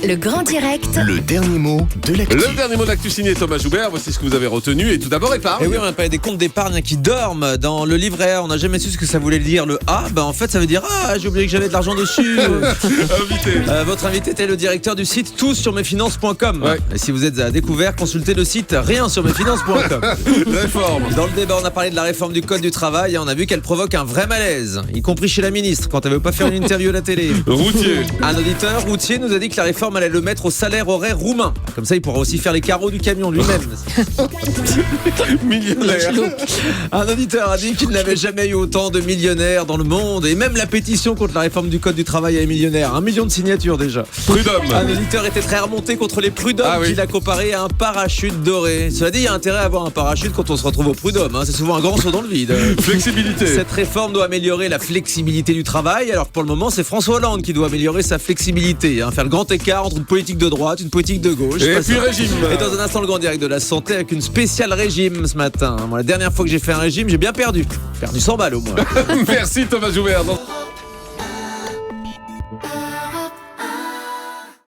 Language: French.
Le grand direct. Le dernier mot de l'actu. Le dernier mot d'actu signé Thomas Joubert, voici ce que vous avez retenu. Et tout d'abord, épargne. Et oui, on a parlé des comptes d'épargne qui dorment dans le livret A. On n'a jamais su ce que ça voulait dire le A. En fait, ça veut dire j'ai oublié que j'avais de l'argent dessus. Invité. Votre invité était le directeur du site toutsurmesfinances.com. Ouais. Et si vous êtes à découvert, consultez le site riensurmesfinances.com. Réforme. Dans le débat, on a parlé de la réforme du code du travail et on a vu qu'elle provoque un vrai malaise, y compris chez la ministre quand elle veut pas faire une interview à la télé. Routier. Un auditeur routier nous a dit que la réforme allait le mettre au salaire horaire roumain. Comme ça, il pourra aussi faire les carreaux du camion lui-même. Millionnaire. Un auditeur a dit qu'il n'avait jamais eu autant de millionnaires dans le monde. Et même la pétition contre la réforme du code du travail est millionnaire. 1 million de signatures déjà. Prud'homme. Un auditeur était très remonté contre les prud'hommes qu'il a comparé à un parachute doré. Cela dit, il y a intérêt à avoir un parachute quand on se retrouve au prud'homme. C'est souvent un grand saut dans le vide. Flexibilité. Cette réforme doit améliorer la flexibilité du travail, alors que pour le moment, c'est François Hollande qui doit améliorer sa flexibilité. Faire le grand écart entre une politique de droite, une politique de gauche. Et puis régime. Et dans un instant, le grand direct de la santé avec une spéciale régime ce matin. Moi, la dernière fois que j'ai fait un régime, j'ai bien perdu. Perdu 100 balles au moins. Merci Thomas Joubert.